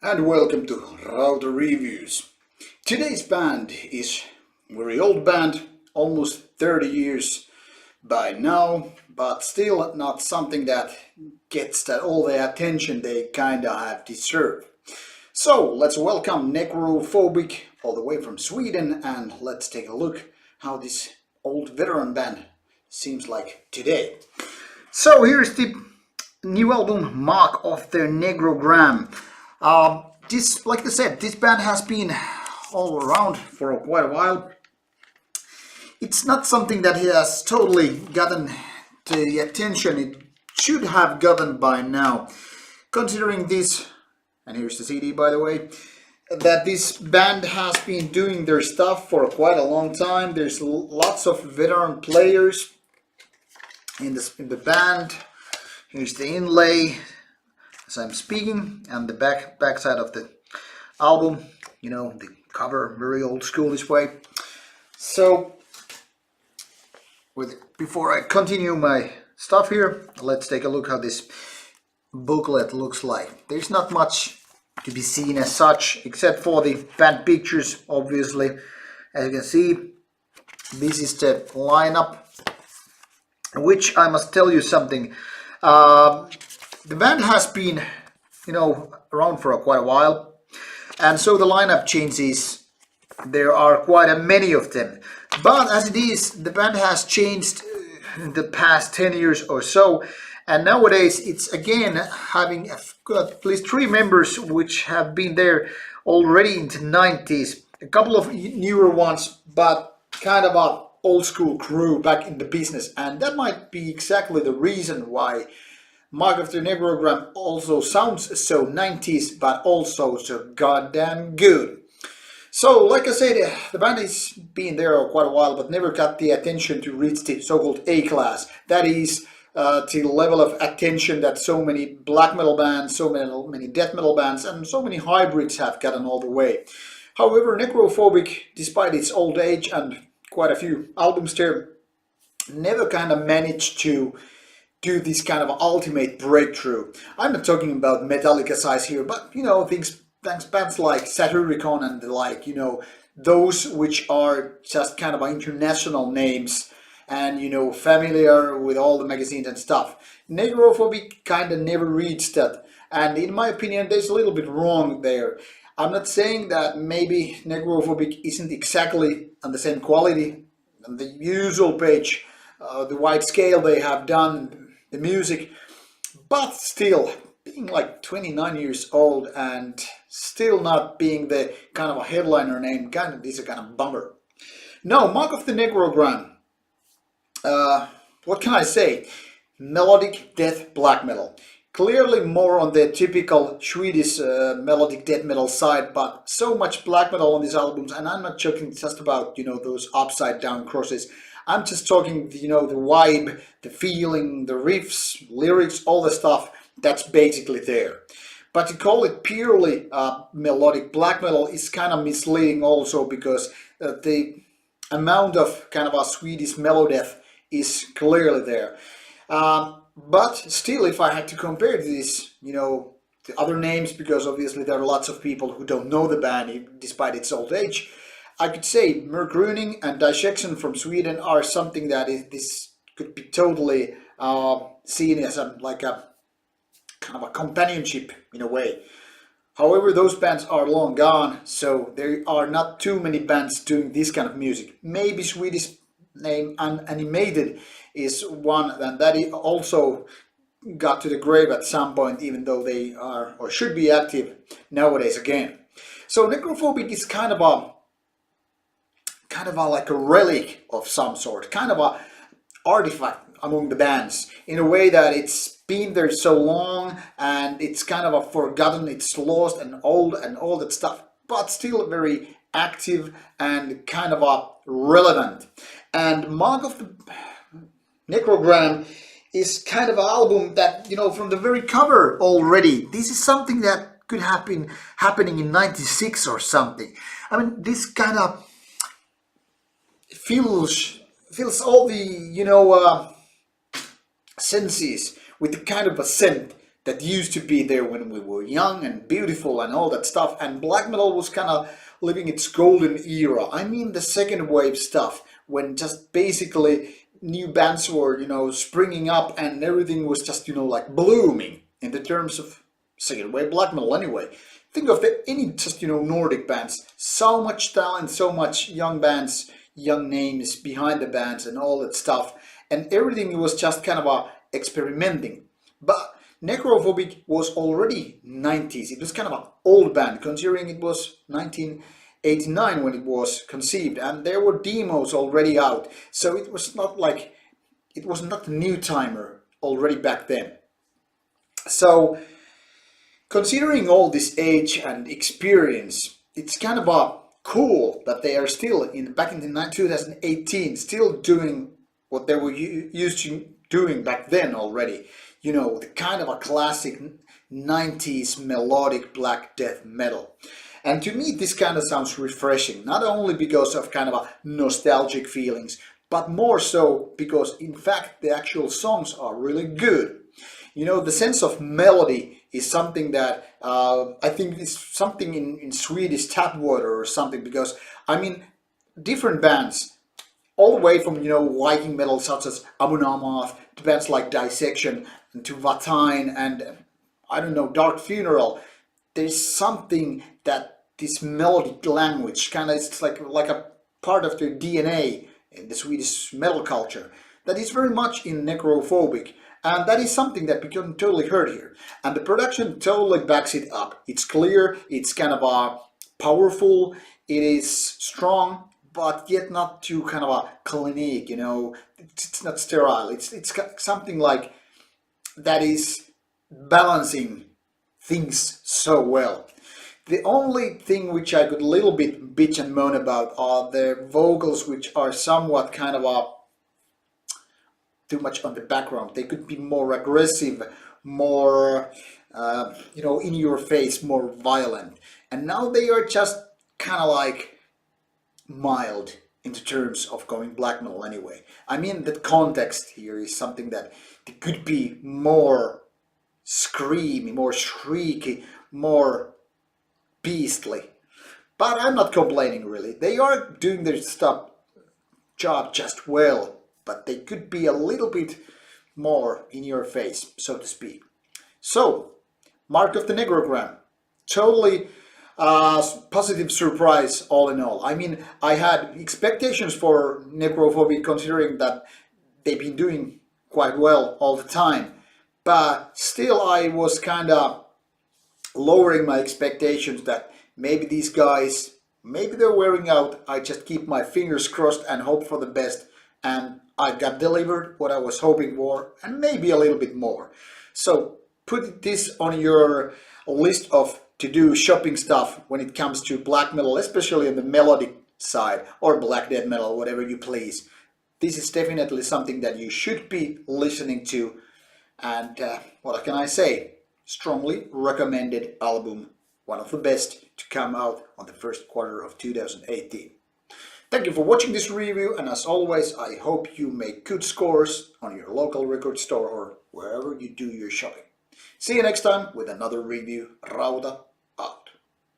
And welcome to Rauta Reviews. Today's band is a very old band, almost 30 years by now, but still not something that gets that all the attention they kinda have deserved. So let's welcome Necrophobic all the way from Sweden, and let's take a look how this old veteran band seems like today. So here's the new album Mark of the Necrogram. Like I said, this band has been all around for quite a while. It's not something that has totally gotten the attention it should have gotten by now. Considering this, and here's the CD by the way, that this band has been doing their stuff for quite a long time. There's lots of veteran players in the band. Here's the inlay as I'm speaking, and the back side of the album. You know, the cover, very old school this way. So, before I continue my stuff here, let's take a look how this booklet looks like. There's not much to be seen as such, except for the band pictures, obviously. As you can see, this is the lineup, which I must tell you something. The band has been, around for quite a while, and so the lineup changes. There are quite many of them. But as it is, the band has changed in the past 10 years or so, and nowadays it's again having got at least 3 members which have been there already in the 90s. A couple of newer ones, but kind of a old school crew back in the business, and that might be exactly the reason why Mark of the Necrogram also sounds so 90s, but also so goddamn good. So, like I said, the band has been there quite a while, but never got the attention to reach the so-called A-class. That is the level of attention that so many black metal bands, so many death metal bands, and so many hybrids have gotten all the way. However, Necrophobic, despite its old age and quite a few albums there, never kind of managed to do this kind of ultimate breakthrough. I'm not talking about Metallica size here, but bands like Satyricon and the like, those which are just kind of international names and familiar with all the magazines and stuff. Necrophobic kind of never reached that, and in my opinion there's a little bit wrong there. I'm not saying that maybe Necrophobic isn't exactly on the same quality on the usual page, the wide scale they have done, the music, but still, being like 29 years old and still not being the kind of a headliner name, is a kind of bummer. Now, Mark of the Necrogram, what can I say? Melodic death black metal. Clearly more on the typical Swedish melodic death metal side, but so much black metal on these albums, and I'm not joking just about, those upside down crosses. I'm just talking, the vibe, the feeling, the riffs, lyrics, all the stuff that's basically there. But to call it purely melodic black metal is kind of misleading also, because the amount of kind of a Swedish melodeath is clearly there. But still, if I had to compare this, the other names, because obviously there are lots of people who don't know the band despite its old age, I could say Merc Runing and Dissection from Sweden are something that this could be totally seen as like a kind of a companionship in a way. However, those bands are long gone, so there are not too many bands doing this kind of music. Maybe Swedish name Unanimated is one, and that also got to the grave at some point, even though they are or should be active nowadays again. So Necrophobic is kind of a like a relic of some sort, kind of a artifact among the bands, in a way that it's been there so long and it's kind of a forgotten, it's lost and old and all that stuff, but still very active and kind of a relevant. And Mark of the Necrogram is kind of an album that, from the very cover already, this is something that could have been happening in 96 or something. I mean, this kind of feels all the senses with the kind of a scent that used to be there when we were young and beautiful and all that stuff, and black metal was kind of living its golden era. I mean the second wave stuff, when just basically new bands were, you know, springing up and everything was just, you know, like blooming in the terms of second wave black metal anyway. Think of any just, you know, Nordic bands, so much talent, so much young bands, young names behind the bands and all that stuff, and everything was just kind of a experimenting. But Necrophobic was already 90s. It was kind of an old band, considering it was 1989 when it was conceived, and there were demos already out. So it was not like, it was not a new timer already back then. So considering all this age and experience, it's kind of a cool that they are still back in the 2018 still doing what they were used to doing back then already. You know, the kind of a classic 90s melodic black death metal. And to me this kind of sounds refreshing, not only because of kind of a nostalgic feelings, but more so because in fact the actual songs are really good. You know, the sense of melody is something that I think is something in Swedish tap water or something, because I mean different bands all the way from, you know, Viking metal such as Abu Namath to bands like Dissection and to Vatine and I don't know, Dark Funeral. There's something that this melodic language kind of, it's like a part of their DNA in the Swedish metal culture that is very much in Necrophobic, and that is something that we can totally hear here. And the production totally backs it up. It's clear, it's kind of powerful, it is strong, but yet not too kind of a clinique, you know, it's not sterile. It's something like that is balancing things so well. The only thing which I could a little bit bitch and moan about are the vocals, which are somewhat kind of too much on the background. They could be more aggressive, more you know, in your face, more violent. And now they are just kind of like mild in terms of going black metal anyway. I mean, the context here is something that it could be more screamy, more shrieky, more beastly. But I'm not complaining really. They are doing their job just well, but they could be a little bit more in your face, so to speak. So, Mark of the Necrogram. Totally positive surprise all in all. I mean, I had expectations for Necrophobic considering that they've been doing quite well all the time, but still I was kind of lowering my expectations that maybe these guys, maybe they're wearing out. I just keep my fingers crossed and hope for the best, and I got delivered what I was hoping for and maybe a little bit more. So put this on your list of to-do shopping stuff when it comes to black metal, especially on the melodic side, or black death metal, whatever you please. This is definitely something that you should be listening to, and what can I say? Strongly recommended album, one of the best to come out on the first quarter of 2018. Thank you for watching this review, and as always I hope you make good scores on your local record store or wherever you do your shopping. See you next time with another review. Rauta.